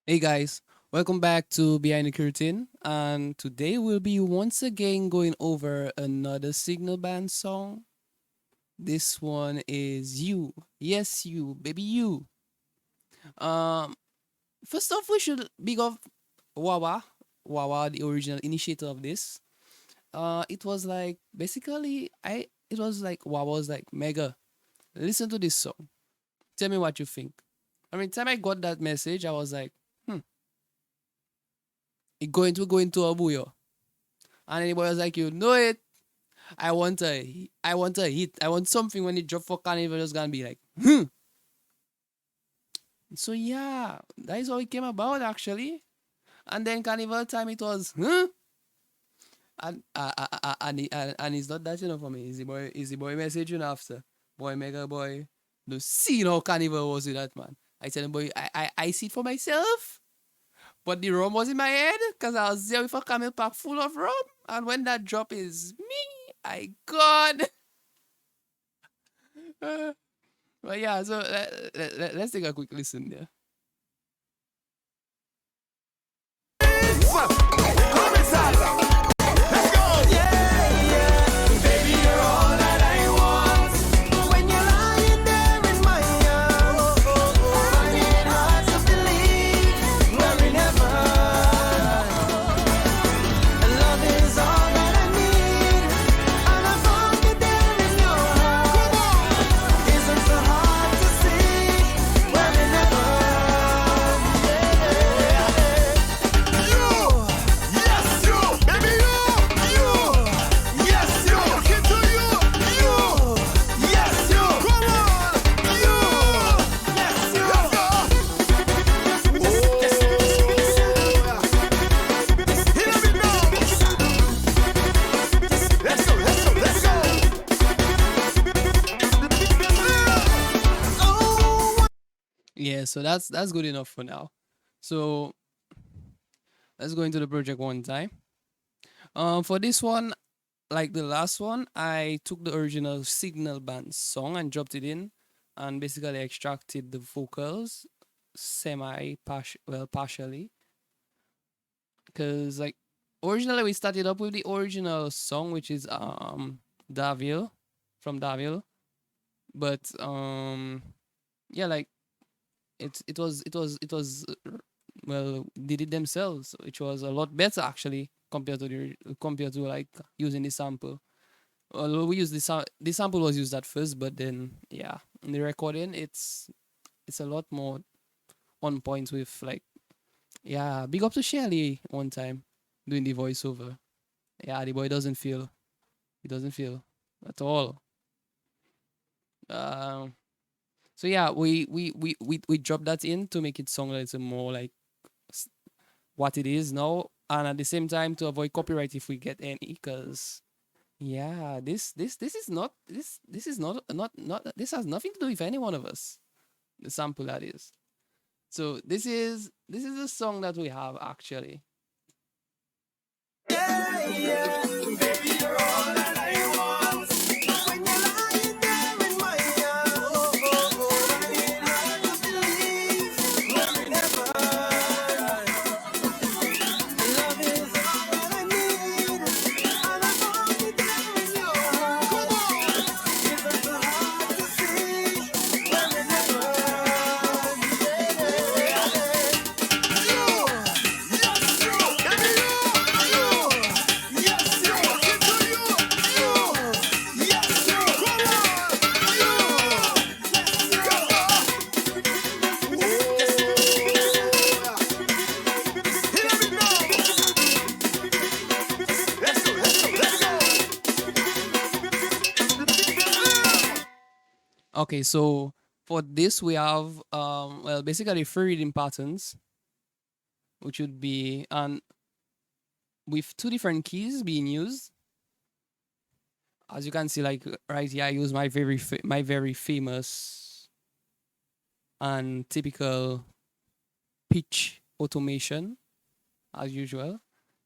Hey guys, welcome back to Behind the Curtain, and today we'll be once again going over another Signal Band song. This one is You. Yes, you, baby, you. Um, First off, we should big up Wawa, Wawa, the original initiator of this. It was like basically, it was like Wawa was like mega. Listen to this song. Tell me what you think. I mean, time I got that message, I was like, it going to go into a Bouyon. And anybody was like, you know it. I want a hit. I want something when it drop for Carnival. It's gonna be like, hmm. So yeah, that is how it came about actually. And then Carnival time it was, huh? And it's not that enough for me. Is the boy messaging after boy mega boy. The see how Carnival was with that man. I tell him boy, I see it for myself. But the rum was in my head because I was there with a camel pack full of rum. And when that drop is me, I God. But yeah, so let's take a quick listen there. Yeah, so that's good enough for now. So let's go into the project one time. For this one, like the last one, I took the original Signal Band song and dropped it in, and basically extracted the vocals partially, because like originally we started up with the original song, which is Davil from Davil, but yeah, like it was well, did it themselves, which was a lot better actually compared to like using the sample. Although we used the sample was used at first, but then yeah, in the recording it's a lot more on point with like, yeah, big up to Shelly one time doing the voiceover. Yeah, the boy doesn't feel, he doesn't feel at all. Um, so yeah, we dropped that in to make it sound like it's a more like what it is now, and at the same time to avoid copyright if we get any, because yeah, this is not this is not this has nothing to do with any one of us. The sample that is. So this is a song that we have actually. Okay, so for this we have well, basically three reading patterns, which would be and with two different keys being used. As you can see, like right here, I use my very famous and typical pitch automation as usual.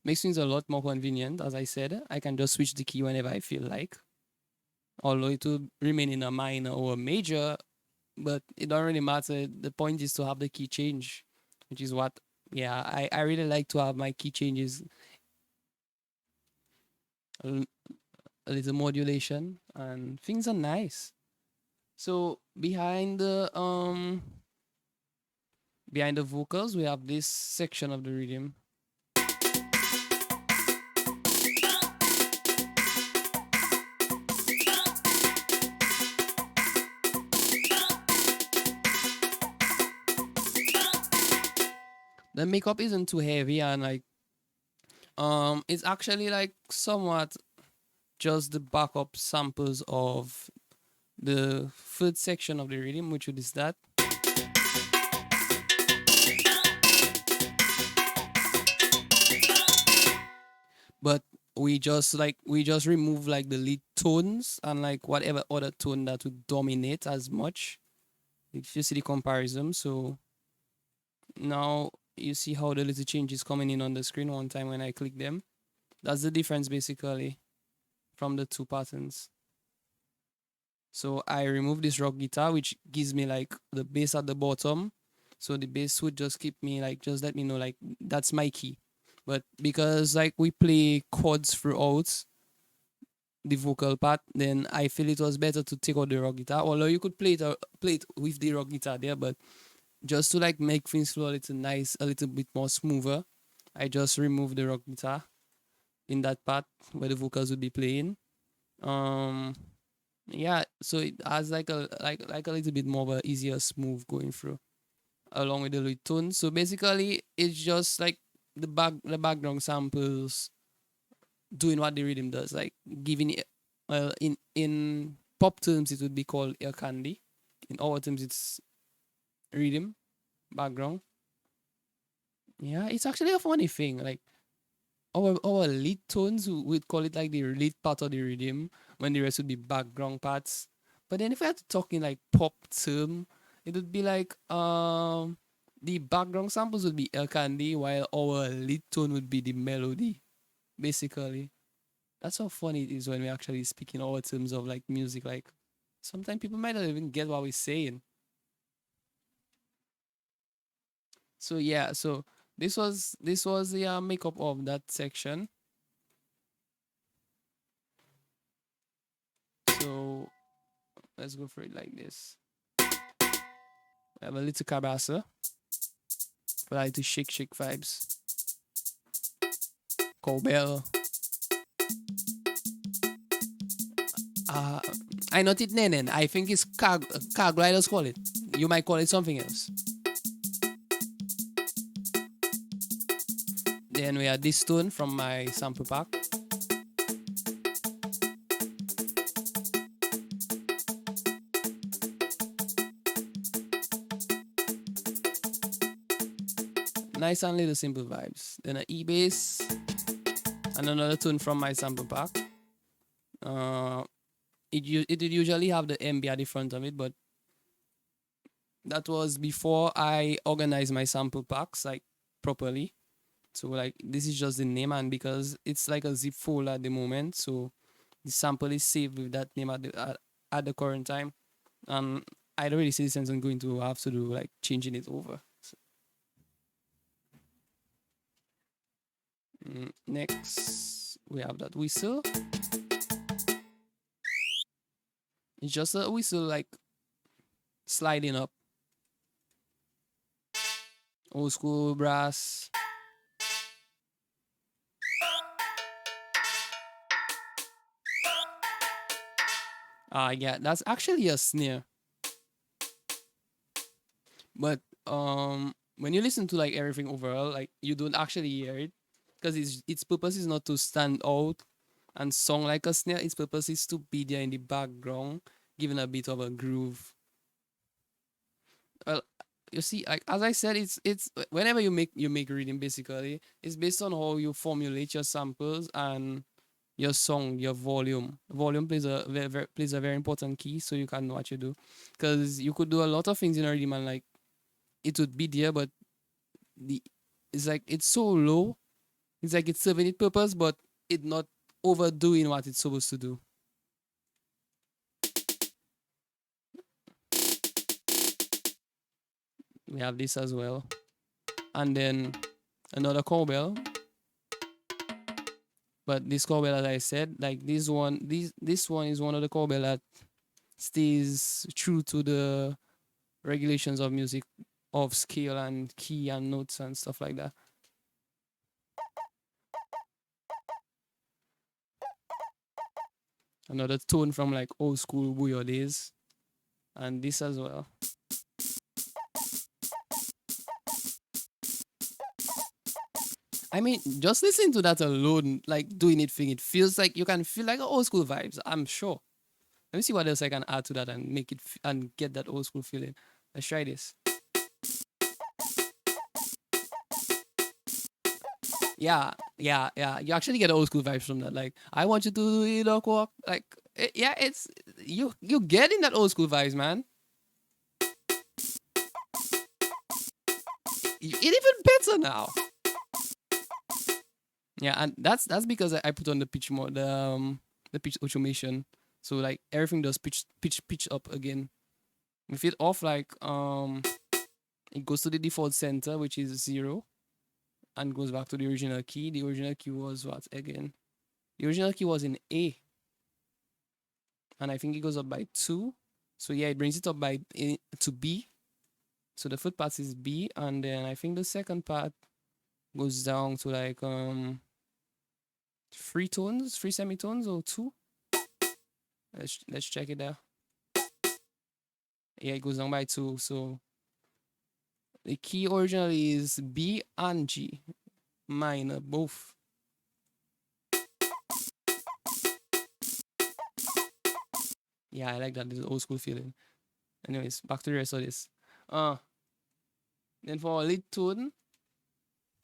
Makes things a lot more convenient. As I said, I can just switch the key whenever I feel like. Although it will remain in a minor or a major, but it don't really matter. The point is to have the key change, which is what Yeah, I really like to have my key changes a, a little modulation and things are nice. So behind the vocals we have this section of the rhythm. The makeup isn't too heavy and like it's actually like somewhat just the backup samples of the third section of the rhythm, which is that. But we just remove like the lead tones and like whatever other tone that would dominate as much. If you see the comparison, so now you see how the little changes coming in on the screen one time when I click them. That's the difference basically from the two patterns. So I remove this rock guitar, which gives me like the bass at the bottom. So the bass would just keep me like, just let me know like that's my key. But because like we play chords throughout the vocal part, then I feel it was better to take out the rock guitar. Although you could play it with the rock guitar there, but just to like make things flow a little nice, a little bit more smoother, I just remove the rock guitar in that part where the vocals would be playing. Um, yeah, so it has like a little bit more of a easier smooth going through along with the lead tone. So basically, it's just like the background samples doing what the rhythm does, like giving it. Well, in pop terms, it would be called ear candy. In our terms, it's rhythm background. Yeah, it's actually a funny thing. Like our lead tones, we'd call it like the lead part of the rhythm, when the rest would be background parts. But then if we had to talk in like pop term, it would be like the background samples would be El Candy, while our lead tone would be the melody, basically. That's how funny it is when we actually speak in our terms of like music. Like sometimes people might not even get what we're saying. So yeah, so this was the makeup of that section. So let's go for it like this. I have a little cabasa for like to shake vibes. Cowbell. Uh, I not it nenen. I think it's car gliders call it. You might call it something else. Then we have this tune from my sample pack. Nice and little simple vibes. Then a E bass and another tune from my sample pack. Uh, it did usually have the MB at the front of it, but that was before I organized my sample packs like properly. So like this is just the name, and because it's like a zip folder at the moment, so the sample is saved with that name at the current time, and I don't really see the sense in going to have to do like changing it over. So, next we have that whistle. It's just a whistle like sliding up, old school brass. Yeah, that's actually a snare. But when you listen to like everything overall, like you don't actually hear it because its purpose is not to stand out and song like a snare. Its purpose is to be there in the background, giving a bit of a groove. Well, you see, like as I said, it's whenever you make reading, basically it's based on how you formulate your samples and your song, your volume. Volume plays a very important key, so you can know what you do, because you could do a lot of things in a rhythm and like it would be there, but the it's like it's so low. It's like it's serving its purpose, but it not overdoing what it's supposed to do. We have this as well. and then another cowbell. But this cowbell, as I said, like this one is one of the cowbell that stays true to the regulations of music, of scale and key and notes and stuff like that. Another tone from like old school Bouyon days, and this as well. I mean, just listen to that alone, like doing it thing, it feels like you can feel like old school vibes, I'm sure. Let me see what else I can add to that and make it and get that old school feeling. Let's try this. Yeah, yeah, yeah. You actually get old school vibes from that. Like, I want you to do it, walk. Like, yeah, it's you getting that old school vibes, man. It even better now. Yeah, and that's because I put on the pitch more the pitch automation, so like everything does pitch up again. With it off, like it goes to the default center, which is 0, and goes back to the original key. The original key was what again? The original key was in A, and I think it goes up by 2. So yeah, it brings it up by to B. So the first part is B, and then I think the second part goes down to like 3 tones, 3 semitones or 2. Let's check it out. Yeah, it goes down by 2. So the key originally is B and G minor, both. Yeah, I like that. This old school feeling. Anyways, back to the rest of this. Then for a lead tone,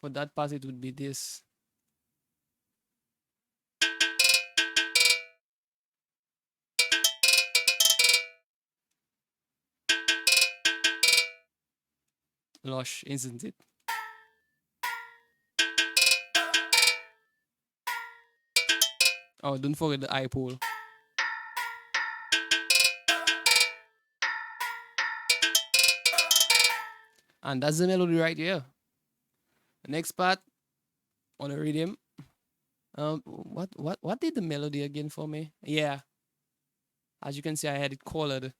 for that part it would be this. Lush, isn't it? Oh, don't forget the eye pole. And that's the melody right here. The next part on the rhythm. What did the melody again for me? Yeah, as you can see, I had it colored,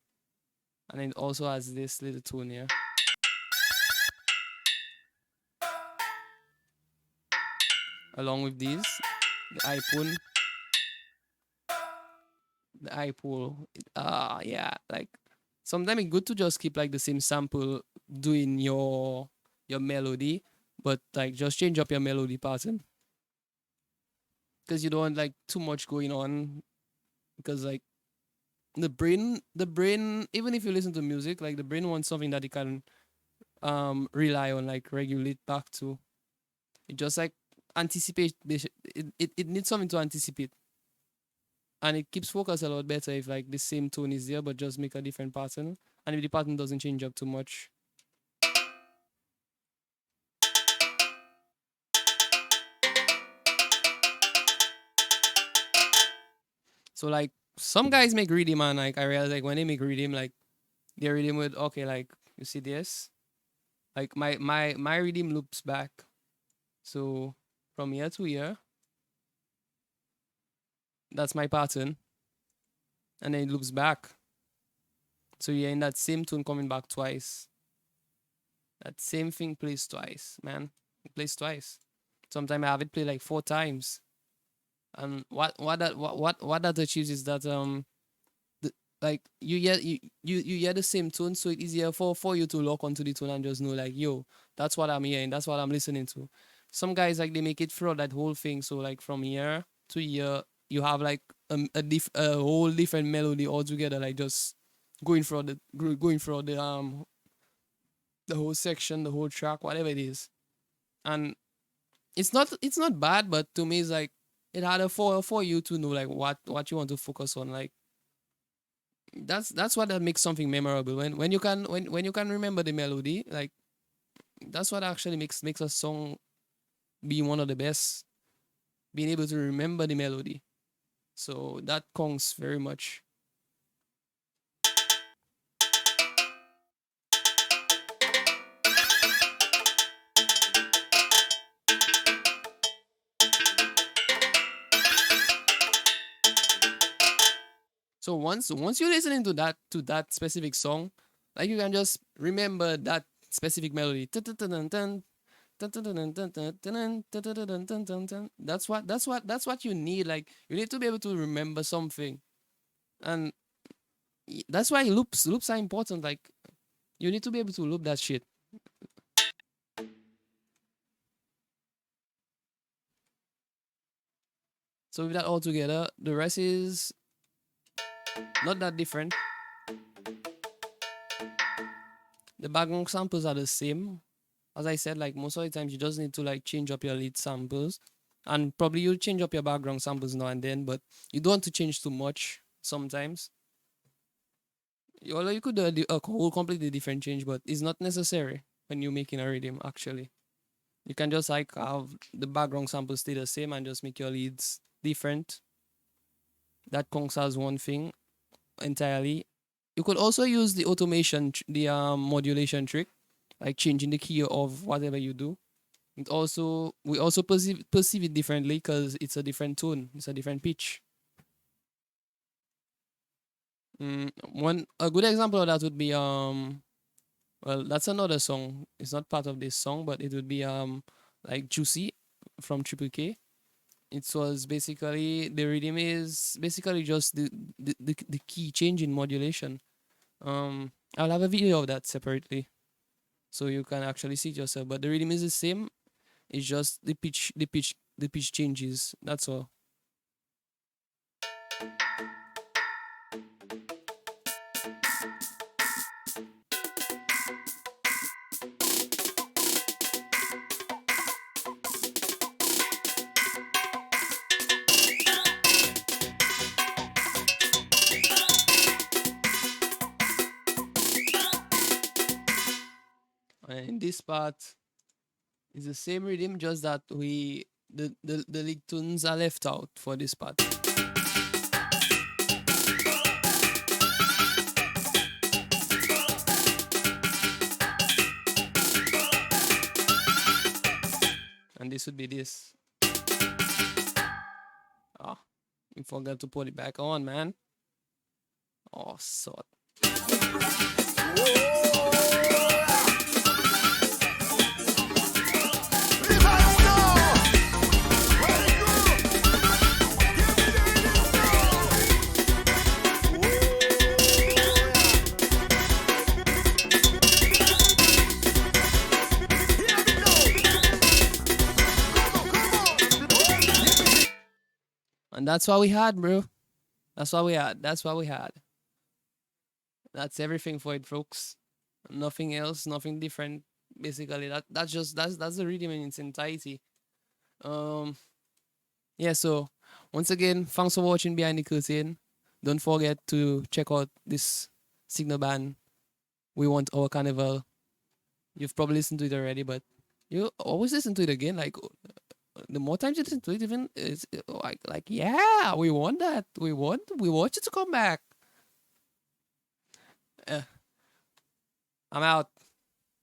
and it also has this little tune here. Along with these, the iPhone, the iPole. Yeah, like sometimes it's good to just keep like the same sample doing your melody, but like just change up your melody pattern because you don't want like too much going on. Because like the brain, even if you listen to music, like the brain wants something that it can rely on, like regulate back to. It just like anticipate. It needs something to anticipate, and it keeps focus a lot better if like the same tone is there, but just make a different pattern, and if the pattern doesn't change up too much. So like some guys make Riddim, and like I realize like when they make Riddim, like they're Riddim with, okay, like you see this, like my Riddim loops back. So from here to here, that's my pattern, and then it loops back. So you're in that same tune coming back twice. That same thing plays twice, man. It plays twice. Sometimes I have it play like 4 times. And what that achieves is that like you hear the same tone, so it's easier for you to lock onto the tone and just know like, yo, that's what I'm hearing, that's what I'm listening to. Some guys like they make it throughout that whole thing, so like from here to here you have like a whole different melody altogether, like just going through the whole section, the whole track, whatever it is. And it's not bad, but to me it's like it harder for you to know like what you want to focus on. Like that's what that makes something memorable. When you can remember the melody, like that's what actually makes a song be one of the best. Being able to remember the melody. So that counts very much. So once you're listening to that specific song, like you can just remember that specific melody. That's what you need. Like you need to be able to remember something, and that's why loops are important. Like you need to be able to loop that shit. So with that all together, the rest is not that different. The background samples are the same. As I said, like most of the times you just need to like change up your lead samples. And probably you'll change up your background samples now and then, but you don't want to change too much sometimes. Although you could do a whole completely different change, but it's not necessary when you're making a rhythm actually. You can just like have the background samples stay the same and just make your leads different. That counts as one thing entirely. You could also use the automation, the modulation trick, like changing the key of whatever you do. It also we also perceive it differently because it's a different tone, it's a different pitch. One a good example of that would be well, that's another song. It's not part of this song, but it would be like Juicy from Triple K. It was basically the rhythm is basically just the key change in modulation. I'll have a video of that separately so you can actually see it yourself. But the rhythm is the same. It's just the pitch changes. That's all. And in this part, it's the same rhythm, just that the league tunes are left out for this part. And this would be this. Ah, you forgot to put it back on, man. Oh, sod. And that's what we had, bro. That's what we had. That's what we had. That's everything for it, folks. Nothing else, nothing different. Basically, that's the rhythm in its entirety. Um, yeah. So once again, thanks for watching Behind the Curtain. Don't forget to check out this signal band. We want our carnival. You've probably listened to it already, but you always listen to it again. Like the more times you listen to it, even it's like yeah, we want that. We want you to come back. I'm out.